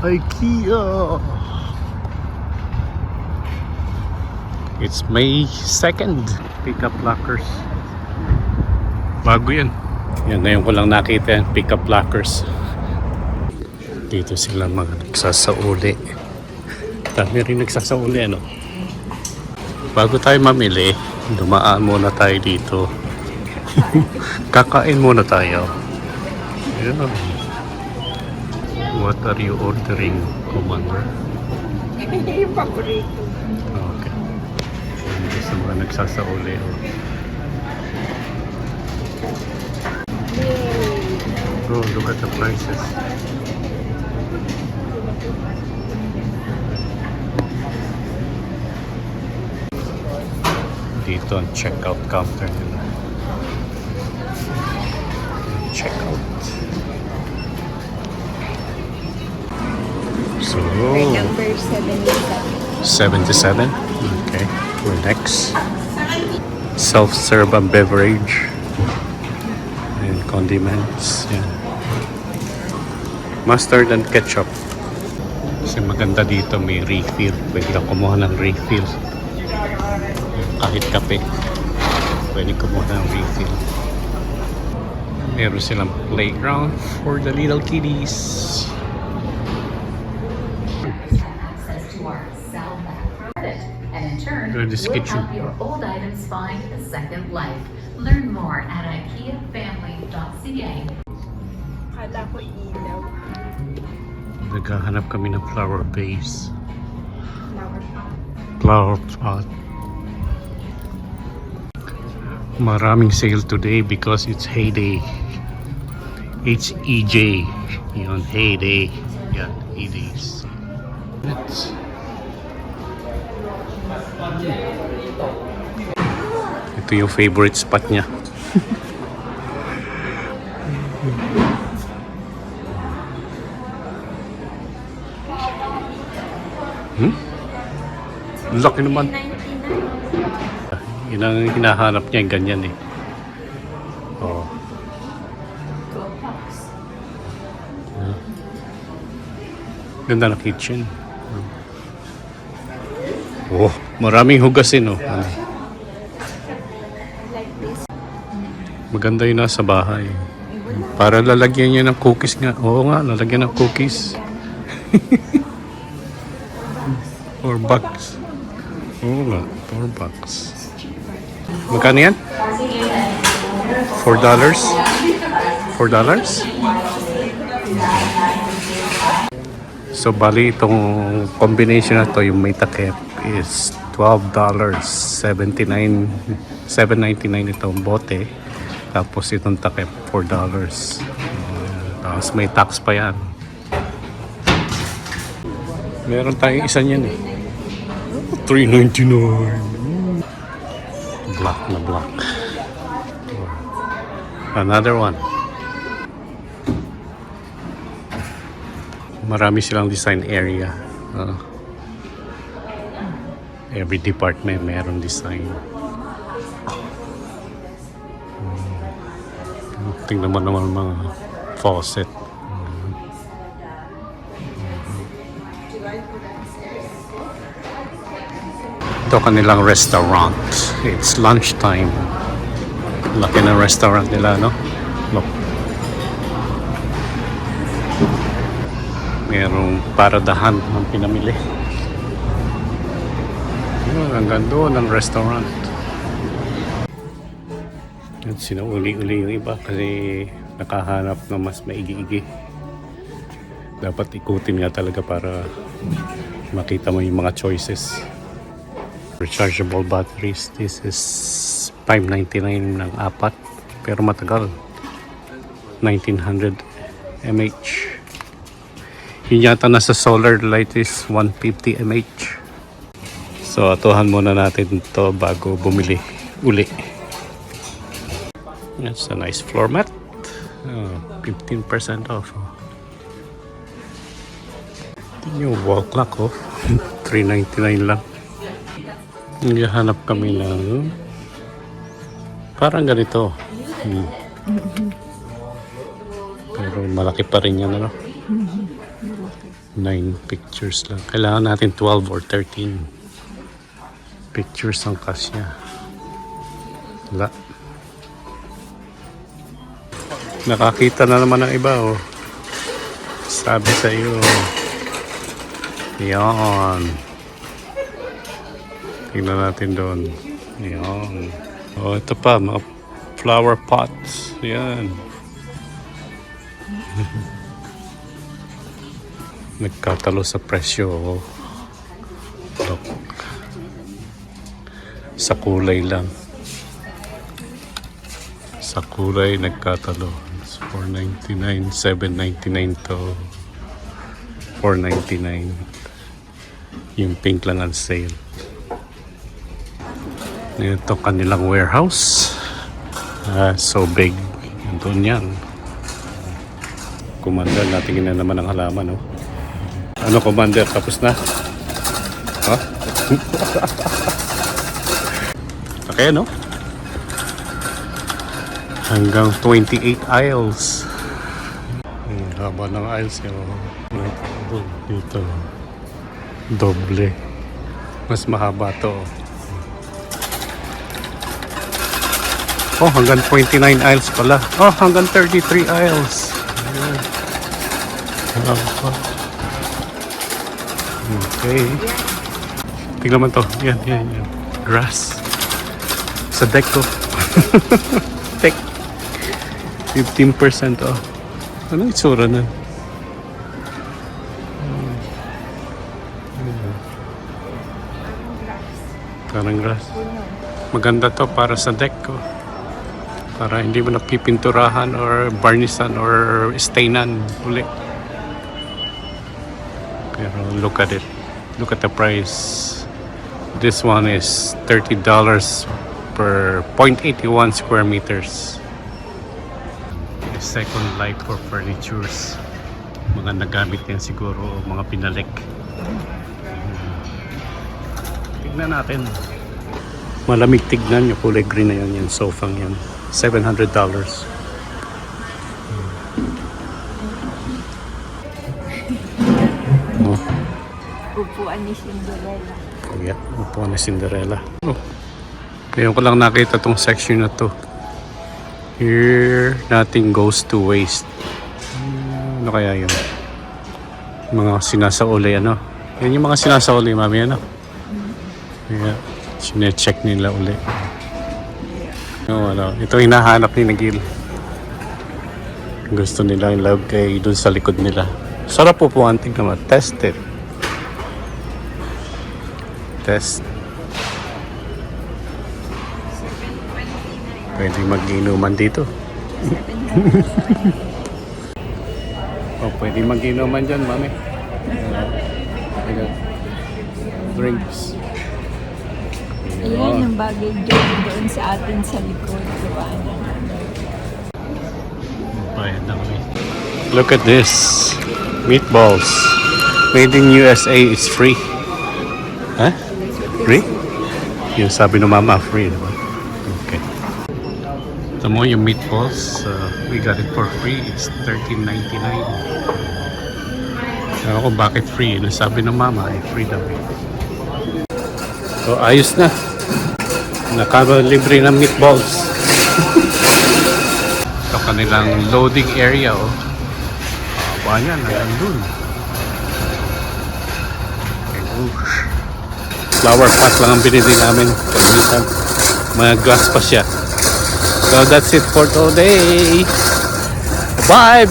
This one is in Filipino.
IKEA. It's May 2nd. Pickup lockers. Bago yan. Yan, ngayon ko lang nakita yan. Pickup lockers. Dito sila mga nagsasauli. Dami rin nagsasauli, ano? Bago tayo mamili, dumaan muna tayo dito. Kakain muna tayo. Ayan. What are you ordering, Commander? Yung paborito. Okay. Dito sa mga nagsasauli. Oh, look at the prices. Dito ang checkout counter nila. Checkout. So, Number 77. 77. Okay. We're next. Self-serve and beverage. And condiments. Yeah. Mustard and ketchup. Kasi maganda dito, may refill. Pwede ka kumuha ng refill. Kahit kape, pwede kumuha ng refill. Meron silang playground for the little kiddies. Turn, Go to this we'll kitchen. help your old items find a second life. Learn more at IKEAFamily.ca. Kala ko ilaw. Naghahanap kami ng flower vase. Flower pot. Flower pot. Maraming sale today because it's heyday. HEJ. Yun, heyday. Yan, heydays. Let's... Ito yung favorite spot niya. Laki naman. 99. Yun ang hinahanap niya, ganyan eh. Oh. Ganda na kitchen. Oh, maraming hugasin oh. Like this. Maganda yun nasa bahay. Para lalagyan niya ng cookies nga. Oo nga, lalagyan ng cookies. Or bucks. Oo nga, $4. Magkano yan? $4? $4? So bali itong combination na to, yung may takip is $12. $7.99 itong bote. Tapos itong takip $4. Tapos may tax pa yan. Meron tayong isa niyan eh. $3.99. Black na black. Another one. Marami silang design area. Every department meron design. Tingnan mo naman mga faucet. Ito kanilang restaurant. It's lunchtime. Laki ng restaurant nila, no? Look. Merong paradahan ng pinamili. Yun, hanggang doon ang restaurant. At sinauli-uli yung iba kasi nakahanap ng mas maigi-igi. Dapat ikutin nga talaga para makita mo yung mga choices. Rechargeable batteries. This is $5.99 ng 4. Pero matagal. 1900 mAh. Yun yata nasa solar light is 150 mAh. So atuhan muna natin ito bago bumili uli. That's a nice floor mat. 15% off. Ito yung wall clock oh. $3.99 lang. Naghahanap kami ng parang ganito. Pero malaki pa rin yan, ano? pictures lang. Kailangan natin 12 or 13 pictures ang kasya. Wala. Nakakita na naman ng iba, oh. Sabi sa iyo. Yan. Tingnan natin doon. Yan. Oh, ito pa, mga flower pots. Yan. Nagkatalo sa presyo. Oh. Look. Sa kulay lang. Sa kulay nagkatalo. It's $4.99, $7.99 to $4.99. Yung pink lang on sale. Ito kanilang warehouse. So big. Doon yan. Commander, natingin na naman ang halaman, oh. Ano, Commander? Tapos na? Ha? Okay, no? Hanggang 28 aisles. Haba ng aisles yun. Dito. Doble. Mas mahaba to. Oh, hanggang 29 aisles pala. Oh, hanggang 33 aisles. Okay. Tingnan mo to. Yan. Grass. Sa deck ko. Deck. 15% off. Anong itsura na? Parang grass. Maganda to para sa deck ko. Para hindi mo napipinturahan or varnisan or stainan ulit. Pero look at it. Look at the price. This one is $30 per 0.81 square meters. Second life for furnitures. Mga nagamit yan siguro o mga pinalik. Tignan natin. Malamig tignan yung kulay green na yan. Yung sofa yan. $700. Oh. Upuan ni Cinderella. Oh, yeah. Upuan ni Cinderella. Oh. Ngayon ko lang nakita tong section na to. Here, nothing goes to waste. Ano kaya yun? Mga sinasauli, ano? Yan yung mga sinasauli, mami, ano? Yeah. Sine-check nila uli. Ano, ito hinahanap ni Nagil. Gusto nila yung love kay dun sa likod nila. Sarap po po anting naman. Test it. Test. Pwede mag-inuman dito. Oh, pwede mag-inuman dyan, mami. Drinks. Ayan yung bagay doon sa atin sa likod. Bayad na kami. Look at this. Meatballs. Made in USA is free. Huh? Free? Yung sabi ng mama, free. Diba? Okay. Ito mo yung meatballs. We got it for free. It's $13.99. Ewan ko bakit free. Yung sabi ng mama ay free daw. So ayos na. Nakalibre ng meatballs. Ito kanilang loading area, oh. Haba yan, hanggang dun. Flower pot lang ang binili namin. Kalimitan. Mga glass pa siya. So that's it for today. Bye!